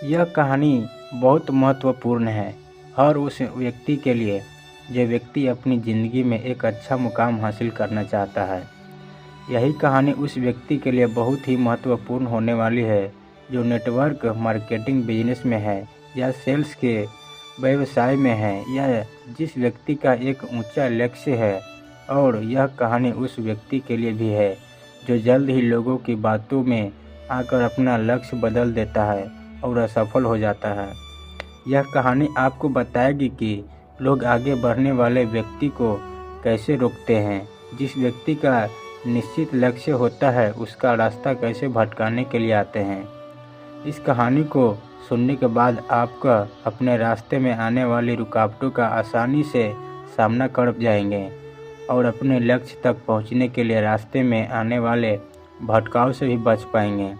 यह कहानी बहुत महत्वपूर्ण है हर उस व्यक्ति के लिए जो व्यक्ति अपनी ज़िंदगी में एक अच्छा मुकाम हासिल करना चाहता है। यही कहानी उस व्यक्ति के लिए बहुत ही महत्वपूर्ण होने वाली है जो नेटवर्क मार्केटिंग बिजनेस में है या सेल्स के व्यवसाय में है या जिस व्यक्ति का एक ऊंचा लक्ष्य है। और यह कहानी उस व्यक्ति के लिए भी है जो जल्द ही लोगों की बातों में आकर अपना लक्ष्य बदल देता है और असफल हो जाता है। यह कहानी आपको बताएगी कि लोग आगे बढ़ने वाले व्यक्ति को कैसे रोकते हैं, जिस व्यक्ति का निश्चित लक्ष्य होता है उसका रास्ता कैसे भटकाने के लिए आते हैं। इस कहानी को सुनने के बाद आपका अपने रास्ते में आने वाली रुकावटों का आसानी से सामना कर जाएंगे और अपने लक्ष्य तक पहुंचने के लिए रास्ते में आने वाले भटकाव से भी बच पाएंगे।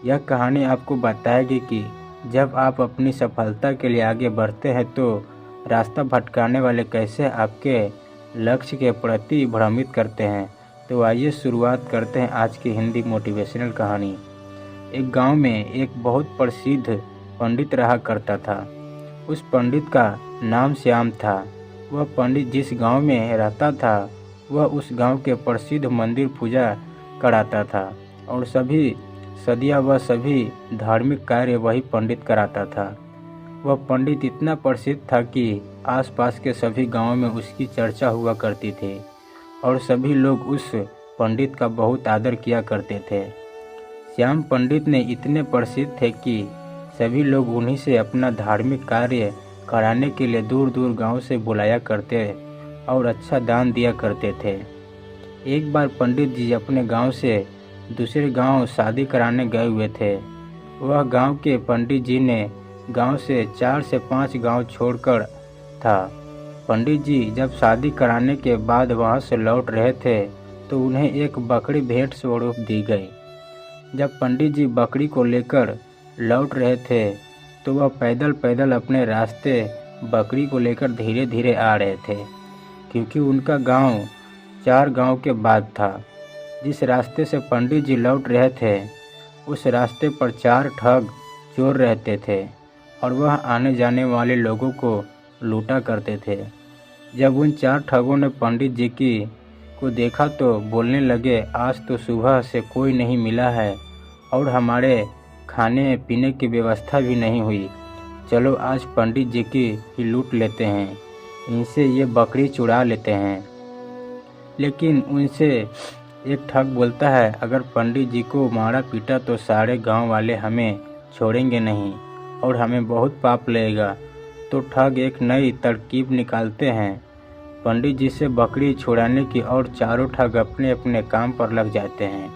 यह कहानी आपको बताएगी कि जब आप अपनी सफलता के लिए आगे बढ़ते हैं तो रास्ता भटकाने वाले कैसे आपके लक्ष्य के प्रति भ्रमित करते हैं। तो आइए शुरुआत करते हैं आज की हिंदी मोटिवेशनल कहानी। एक गांव में एक बहुत प्रसिद्ध पंडित रहा करता था। उस पंडित का नाम श्याम था। वह पंडित जिस गांव में रहता था वह उस गांव के प्रसिद्ध मंदिर पूजा कराता था और सभी सदिया वह सभी धार्मिक कार्य वही पंडित कराता था। वह पंडित इतना प्रसिद्ध था कि आसपास के सभी गांवों में उसकी चर्चा हुआ करती थी और सभी लोग उस पंडित का बहुत आदर किया करते थे। श्याम पंडित ने इतने प्रसिद्ध थे कि सभी लोग उन्हीं से अपना धार्मिक कार्य कराने के लिए दूर दूर गांव से बुलाया करते और अच्छा दान दिया करते थे। एक बार पंडित जी अपने गांव से दूसरे गांव शादी कराने गए हुए थे। वह गांव के पंडित जी ने गांव से 4 से 5 गांव छोड़कर था। पंडित जी जब शादी कराने के बाद वहां से लौट रहे थे तो उन्हें एक बकरी भेंट स्वरूप दी गई। जब पंडित जी बकरी को लेकर लौट रहे थे तो वह पैदल पैदल अपने रास्ते बकरी को लेकर धीरे धीरे आ रहे थे, क्योंकि उनका गांव 4 गांव के बाद था। जिस रास्ते से पंडित जी लौट रहे थे उस रास्ते पर 4 ठग चोर रहते थे और वह आने जाने वाले लोगों को लूटा करते थे। जब उन 4 ठगों ने पंडित जी को देखा तो बोलने लगे, आज तो सुबह से कोई नहीं मिला है और हमारे खाने पीने की व्यवस्था भी नहीं हुई। चलो आज पंडित जी की ही लूट लेते हैं, इनसे ये बकरी चुरा लेते हैं। लेकिन उनसे एक ठग बोलता है, अगर पंडित जी को मारा पीटा तो सारे गांव वाले हमें छोड़ेंगे नहीं और हमें बहुत पाप लगेगा। तो ठग एक नई तरकीब निकालते हैं पंडित जी से बकरी छुड़ाने की और चारों ठग अपने अपने काम पर लग जाते हैं।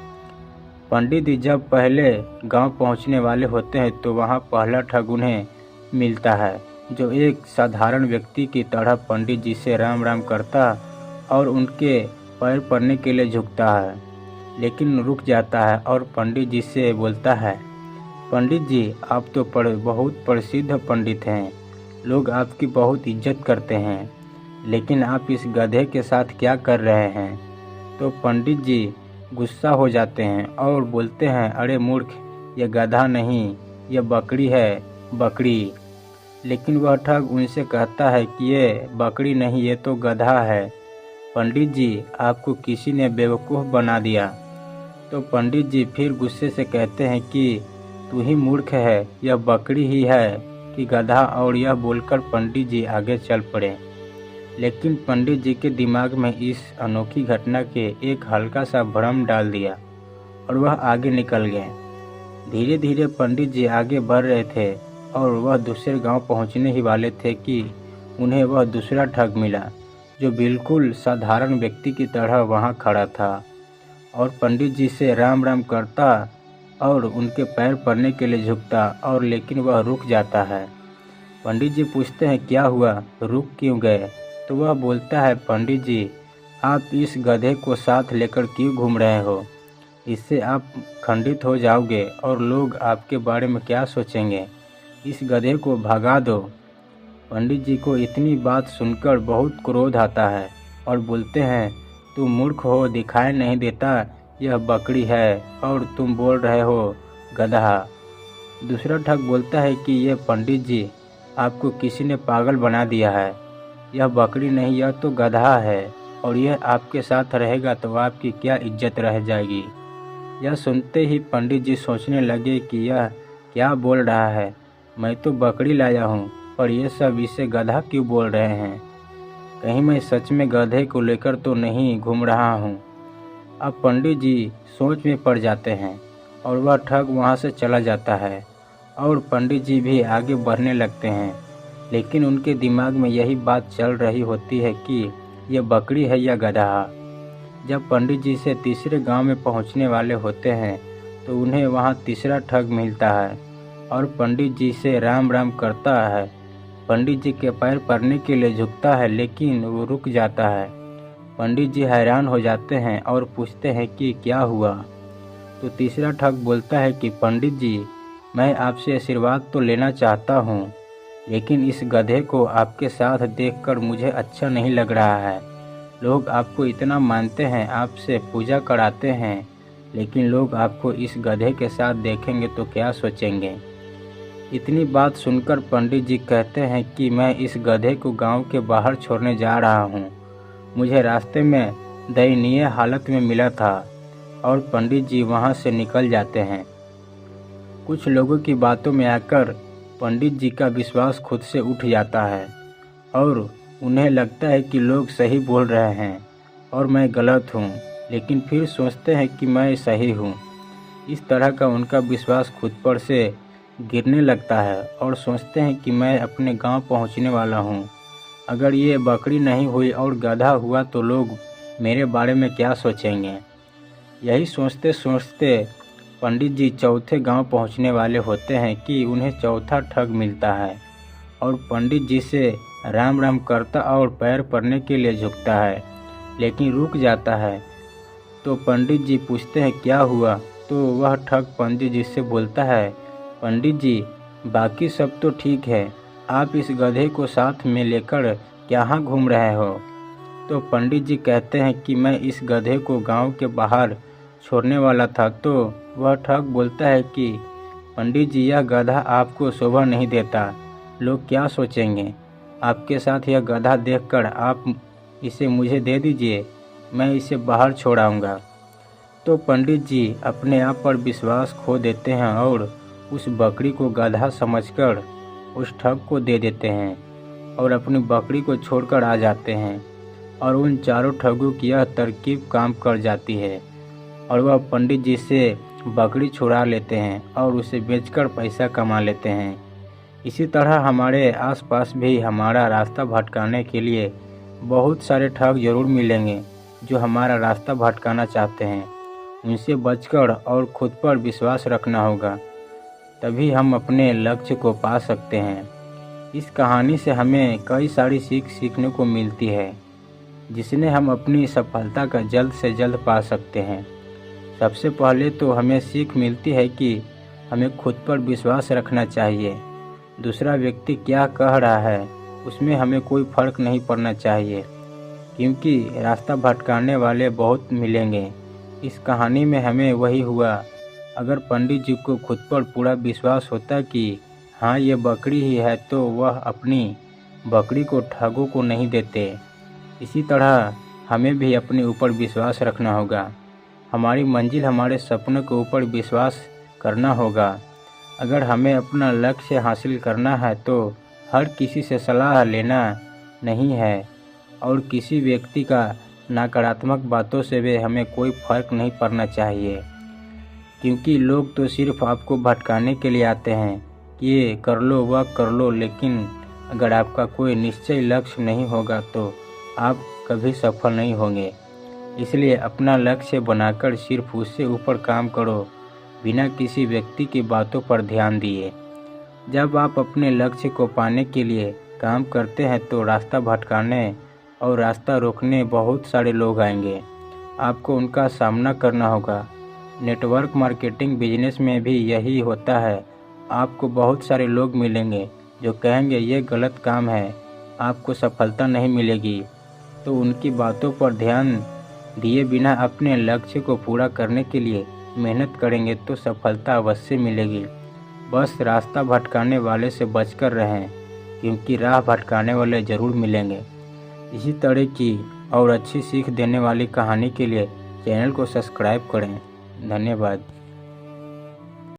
पंडित जी जब पहले गांव पहुंचने वाले होते हैं तो वहां पहला ठग उन्हें मिलता है जो एक साधारण व्यक्ति की तरह पंडित जी से राम राम करता और उनके पैर पड़ने के लिए झुकता है, लेकिन रुक जाता है और पंडित जी से बोलता है, पंडित जी आप तो बहुत प्रसिद्ध पंडित हैं, लोग आपकी बहुत इज्जत करते हैं, लेकिन आप इस गधे के साथ क्या कर रहे हैं। तो पंडित जी गुस्सा हो जाते हैं और बोलते हैं, अरे मूर्ख, यह गधा नहीं, यह बकरी है, बकरी। लेकिन वह ठग उनसे कहता है कि ये बकरी नहीं, ये तो गधा है। पंडित जी आपको किसी ने बेवकूफ़ बना दिया। तो पंडित जी फिर गुस्से से कहते हैं कि तू ही मूर्ख है, यह बकरी ही है कि गधा। और यह बोलकर पंडित जी आगे चल पड़े। लेकिन पंडित जी के दिमाग में इस अनोखी घटना के एक हल्का सा भ्रम डाल दिया और वह आगे निकल गए। धीरे धीरे पंडित जी आगे बढ़ रहे थे और वह दूसरे गांव पहुंचने ही वाले थे कि उन्हें वह दूसरा ठग मिला जो बिल्कुल साधारण व्यक्ति की तरह वहां खड़ा था और पंडित जी से राम राम करता और उनके पैर पड़ने के लिए झुकता और लेकिन वह रुक जाता है। पंडित जी पूछते हैं, क्या हुआ, रुक क्यों गए। तो वह बोलता है, पंडित जी आप इस गधे को साथ लेकर क्यों घूम रहे हो, इससे आप खंडित हो जाओगे और लोग आपके बारे में क्या सोचेंगे, इस गधे को भगा दो। पंडित जी को इतनी बात सुनकर बहुत क्रोध आता है और बोलते हैं, तुम मूर्ख हो, दिखाई नहीं देता यह बकरी है और तुम बोल रहे हो गधा। दूसरा ठग बोलता है कि ये पंडित जी, आपको किसी ने पागल बना दिया है। यह बकरी नहीं, यह तो गधा है, और यह आपके साथ रहेगा तो आपकी क्या इज्जत रह जाएगी। यह सुनते ही पंडित जी सोचने लगे कि यह क्या बोल रहा है। मैं तो बकरी लाया हूँ, पर ये सब इसे गधा क्यों बोल रहे हैं। कहीं मैं सच में गधे को लेकर तो नहीं घूम रहा हूँ। अब पंडित जी सोच में पड़ जाते हैं और वह ठग वहाँ से चला जाता है और पंडित जी भी आगे बढ़ने लगते हैं। लेकिन उनके दिमाग में यही बात चल रही होती है कि यह बकरी है या गधा। जब पंडित जी से तीसरे गांव में पहुंचने वाले होते हैं तो उन्हें वहां तीसरा ठग मिलता है और पंडित जी से राम राम करता है। पंडित जी के पैर पड़ने के लिए झुकता है, लेकिन वो रुक जाता है। पंडित जी हैरान हो जाते हैं और पूछते हैं कि क्या हुआ। तो तीसरा ठग बोलता है कि पंडित जी, मैं आपसे आशीर्वाद तो लेना चाहता हूँ, लेकिन इस गधे को आपके साथ देखकर मुझे अच्छा नहीं लग रहा है। लोग आपको इतना मानते हैं, आपसे पूजा कराते हैं, लेकिन लोग आपको इस गधे के साथ देखेंगे तो क्या सोचेंगे। इतनी बात सुनकर पंडित जी कहते हैं कि मैं इस गधे को गांव के बाहर छोड़ने जा रहा हूं। मुझे रास्ते में दयनीय हालत में मिला था, और पंडित जी वहां से निकल जाते हैं। कुछ लोगों की बातों में आकर पंडित जी का विश्वास खुद से उठ जाता है और उन्हें लगता है कि लोग सही बोल रहे हैं और मैं गलत हूँ, लेकिन फिर सोचते हैं कि मैं सही हूँ। इस तरह का उनका विश्वास खुद पर से गिरने लगता है और सोचते हैं कि मैं अपने गांव पहुंचने वाला हूं। अगर ये बकरी नहीं हुई और गधा हुआ तो लोग मेरे बारे में क्या सोचेंगे। यही सोचते सोचते पंडित जी चौथे गांव पहुंचने वाले होते हैं कि उन्हें चौथा ठग मिलता है और पंडित जी से राम राम करता और पैर पड़ने के लिए झुकता है, लेकिन रुक जाता है। तो पंडित जी पूछते हैं क्या हुआ। तो वह ठग पंडित जी से बोलता है, पंडित जी, बाकी सब तो ठीक है, आप इस गधे को साथ में लेकर कहाँ घूम रहे हो। तो पंडित जी कहते हैं कि मैं इस गधे को गांव के बाहर छोड़ने वाला था। तो वह ठग बोलता है कि पंडित जी, यह गधा आपको शोभा नहीं देता, लोग क्या सोचेंगे। आपके साथ यह गधा देखकर आप इसे मुझे दे दीजिए, मैं इसे बाहर छोड़ाऊँगा। तो पंडित जी अपने आप पर विश्वास खो देते हैं और उस बकरी को गधा समझकर उस ठग को दे देते हैं और अपनी बकरी को छोड़कर आ जाते हैं। और उन चारों ठगों की यह तरकीब काम कर जाती है और वह पंडित जी से बकरी छुड़ा लेते हैं और उसे बेचकर पैसा कमा लेते हैं। इसी तरह हमारे आसपास भी हमारा रास्ता भटकाने के लिए बहुत सारे ठग जरूर मिलेंगे जो हमारा रास्ता भटकाना चाहते हैं। उनसे बचकर और खुद पर विश्वास रखना होगा, तभी हम अपने लक्ष्य को पा सकते हैं। इस कहानी से हमें कई सारी सीख सीखने को मिलती है, जिसने हम अपनी सफलता का जल्द से जल्द पा सकते हैं। सबसे पहले तो हमें सीख मिलती है कि हमें खुद पर विश्वास रखना चाहिए। दूसरा व्यक्ति क्या कह रहा है उसमें हमें कोई फर्क नहीं पड़ना चाहिए, क्योंकि रास्ता भटकाने वाले बहुत मिलेंगे। इस कहानी में हमें वही हुआ। अगर पंडित जी को खुद पर पूरा विश्वास होता कि हाँ ये बकरी ही है, तो वह अपनी बकरी को ठगों को नहीं देते। इसी तरह हमें भी अपने ऊपर विश्वास रखना होगा। हमारी मंजिल हमारे सपनों के ऊपर विश्वास करना होगा। अगर हमें अपना लक्ष्य हासिल करना है तो हर किसी से सलाह लेना नहीं है और किसी व्यक्ति का नकारात्मक बातों से भी हमें कोई फर्क नहीं पड़ना चाहिए, क्योंकि लोग तो सिर्फ आपको भटकाने के लिए आते हैं कि ये कर लो वह कर लो, लेकिन अगर आपका कोई निश्चय लक्ष्य नहीं होगा तो आप कभी सफल नहीं होंगे। इसलिए अपना लक्ष्य बनाकर सिर्फ उससे ऊपर काम करो, बिना किसी व्यक्ति की बातों पर ध्यान दिए। जब आप अपने लक्ष्य को पाने के लिए काम करते हैं तो रास्ता भटकाने और रास्ता रोकने बहुत सारे लोग आएंगे। आपको उनका सामना करना होगा। नेटवर्क मार्केटिंग बिजनेस में भी यही होता है। आपको बहुत सारे लोग मिलेंगे जो कहेंगे ये गलत काम है, आपको सफलता नहीं मिलेगी। तो उनकी बातों पर ध्यान दिए बिना अपने लक्ष्य को पूरा करने के लिए मेहनत करेंगे तो सफलता अवश्य मिलेगी। बस रास्ता भटकाने वाले से बचकर रहें, क्योंकि राह भटकाने वाले ज़रूर मिलेंगे। इसी तरह की और अच्छी सीख देने वाली कहानी के लिए चैनल को सब्सक्राइब करें। धन्यवाद।